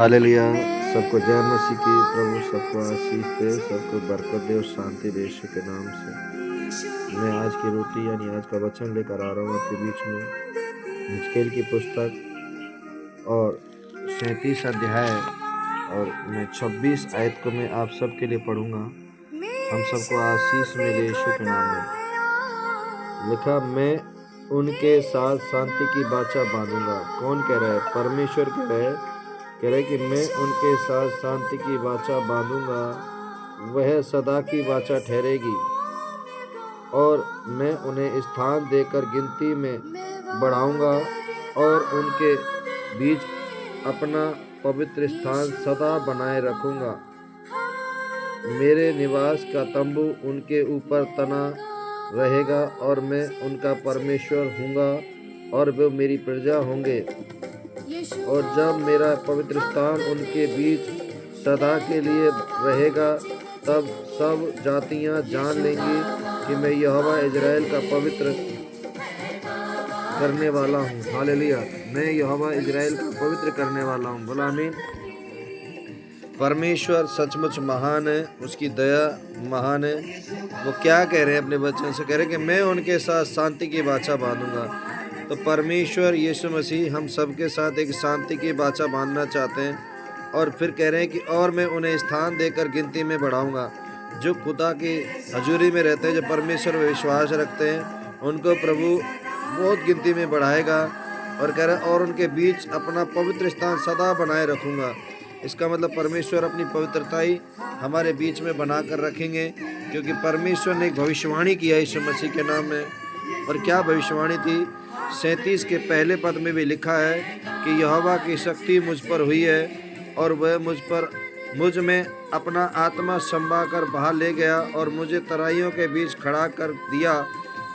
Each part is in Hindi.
हालेलुया। सबको जय मसीह की। प्रभु सबको आशीष दे, सबको बरकत दे और शांति दे यीशु के नाम से। मैं आज की रोटी यानी आज का वचन लेकर आ रहा हूँ आपके बीच में। हिजकेल की पुस्तक और 37 अध्याय और मैं 26 आयत को मैं आप सबके लिए पढ़ूंगा। हम सबको आशीष मिले यीशु के नाम में। लिखा, मैं उनके साथ शांति की वाचा बांधूंगा। कौन कह रहा है? परमेश्वर कह रहे कि मैं उनके साथ शांति की वाचा बांधूंगा, वह सदा की वाचा ठहरेगी और मैं उन्हें स्थान देकर गिनती में बढ़ाऊंगा और उनके बीच अपना पवित्र स्थान सदा बनाए रखूंगा। मेरे निवास का तंबू उनके ऊपर तना रहेगा और मैं उनका परमेश्वर हूँगा और वे मेरी प्रजा होंगे। और जब मेरा पवित्र स्थान उनके बीच सदा के लिए रहेगा, तब सब जातियां जान लेंगी कि मैं यहोवा इज़राइल का पवित्र करने वाला हूँ। हालेलुया। मैं यहोवा इज़राइल का पवित्र करने वाला हूँ। बोला आमीन। परमेश्वर सचमुच महान है, उसकी दया महान है। वो क्या कह रहे हैं अपने वचन से? कह रहे हैं कि मैं उनके साथ शांति की वाचा बांधूंगा। तो परमेश्वर यीशु मसीह हम सबके साथ एक शांति की वाचा बांधना चाहते हैं। और फिर कह रहे हैं कि और मैं उन्हें स्थान देकर गिनती में बढ़ाऊंगा। जो खुदा की हजूरी में रहते हैं, जो परमेश्वर में विश्वास रखते हैं, उनको प्रभु बहुत गिनती में बढ़ाएगा। और कह रहे हैं और उनके बीच अपना पवित्र स्थान सदा बनाए रखूंगा। इसका मतलब परमेश्वर अपनी पवित्रता ही हमारे बीच में बना कर रखेंगे, क्योंकि परमेश्वर ने एक भविष्यवाणी किया यीशु मसीह के नाम में। और क्या भविष्यवाणी थी? 37 के पहले पद में भी लिखा है कि यहोवा की शक्ति मुझ पर हुई है और वह मुझ में अपना आत्मा संभा कर बाहर ले गया और मुझे तराइयों के बीच खड़ा कर दिया।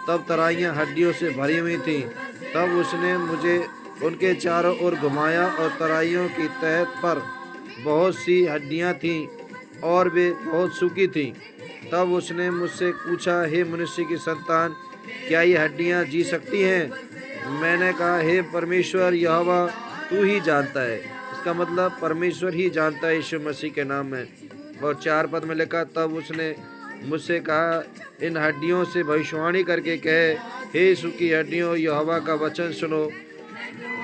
तब तराइयां हड्डियों से भरी हुई थीं। तब उसने मुझे उनके चारों ओर घुमाया और तराइयों की तह पर बहुत सी हड्डियां थीं और वे बहुत सूखी थीं। तब उसने मुझसे पूछा, हे मनुष्य की संतान, क्या ये हड्डियां जी सकती हैं? मैंने कहा, हे परमेश्वर यहोवा, तू ही जानता है। इसका मतलब परमेश्वर ही जानता है यीशु मसीह के नाम में। और 4 पद में लिखा, तब उसने मुझसे कहा, इन हड्डियों से भविष्यवाणी करके कहे, हे सूखी हड्डियों, यहोवा का वचन सुनो।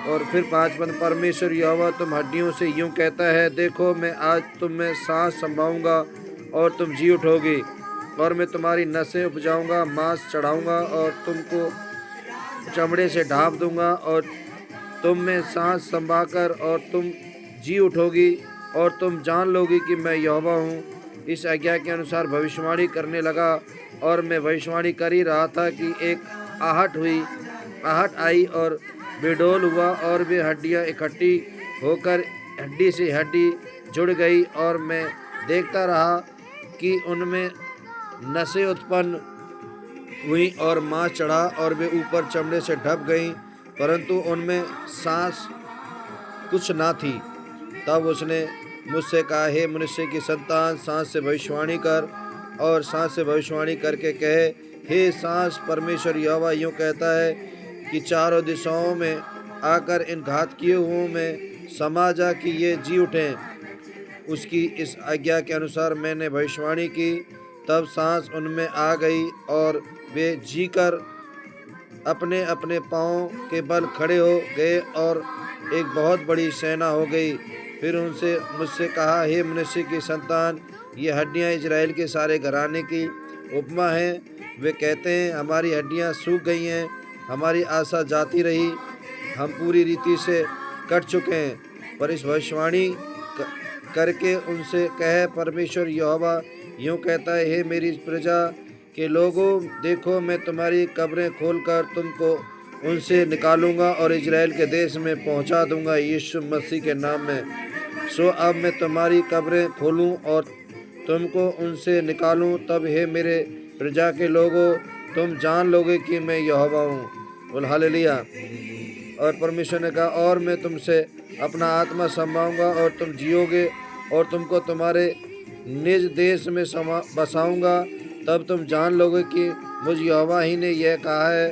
और फिर 5 पद, परमेश्वर यहोवा तुम हड्डियों से यूं कहता है, देखो मैं आज तुम में सांस संभाऊंगा और तुम जी उठोगी और मैं तुम्हारी नसें उपजाऊंगा, मांस चढ़ाऊंगा और तुमको चमड़े से ढांप दूंगा और तुम में सांस संभाकर और तुम जी उठोगी और तुम जान लोगी कि मैं यहोवा हूँ। इस आज्ञा के अनुसार भविष्यवाणी करने लगा और मैं भविष्यवाणी कर ही रहा था कि एक आहट आई और बेडोल हुआ और वे हड्डियाँ इकट्ठी होकर हड्डी से हड्डी जुड़ गई और मैं देखता रहा कि उनमें नसें उत्पन्न हुई और मांस चढ़ा और वे ऊपर चमड़े से ढप गईं, परंतु उनमें सांस कुछ ना थी। तब उसने मुझसे कहा, हे मनुष्य की संतान, सांस से भविष्यवाणी कर और सांस से भविष्यवाणी करके कहे, हे सांस, परमेश्वर यहोवा यूँ कहता है कि चारों दिशाओं में आकर इन घातकियों में समा जा कि ये जी उठें। उसकी इस आज्ञा के अनुसार मैंने भविष्यवाणी की। तब सांस उनमें आ गई और वे जीकर अपने अपने पाँव के बल खड़े हो गए और एक बहुत बड़ी सेना हो गई। फिर मुझसे कहा, हे मनुष्य की संतान, ये हड्डियाँ इजराइल के सारे घराने की उपमा हैं। वे कहते हैं, हमारी हड्डियाँ सूख गई हैं, हमारी आशा जाती रही, हम पूरी रीति से कट चुके हैं। पर इस भविष्यवाणी करके उनसे कहे, परमेश्वर यहोवा यूँ कहता है, हे मेरी प्रजा के लोगों, देखो मैं तुम्हारी कब्रें खोलकर तुमको उनसे निकालूंगा और इजराइल के देश में पहुंचा दूंगा यीशु मसीह के नाम में। सो अब मैं तुम्हारी कब्रें खोलूं और तुमको उनसे निकालूं, तब हे मेरे प्रजा के लोगों, तुम जान लोगे कि मैं यहोवा हूँ। बोल हालेलुया। और परमेश्वर ने कहा, और मैं तुमसे अपना आत्मा संभाऊंगा और तुम जियोगे और तुमको तुम्हारे निज देश में बसाऊंगा। तब तुम जान लोगे कि मुझ यहोवा ही ने यह कहा है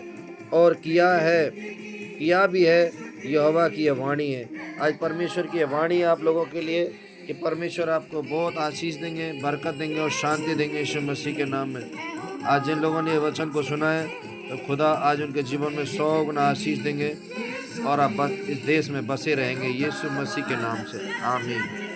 और किया भी है। यहोवा की यह वाणी है। आज परमेश्वर की यह वाणी है आप लोगों के लिए कि परमेश्वर आपको बहुत आशीष देंगे, बरकत देंगे और शांति देंगे यीशु मसीह के नाम में। आज जिन लोगों ने ये वचन को सुना है तो खुदा आज उनके जीवन में 100 गुना आशीष देंगे और आप बस इस देश में बसे रहेंगे यीशु मसीह के नाम से। आमीन।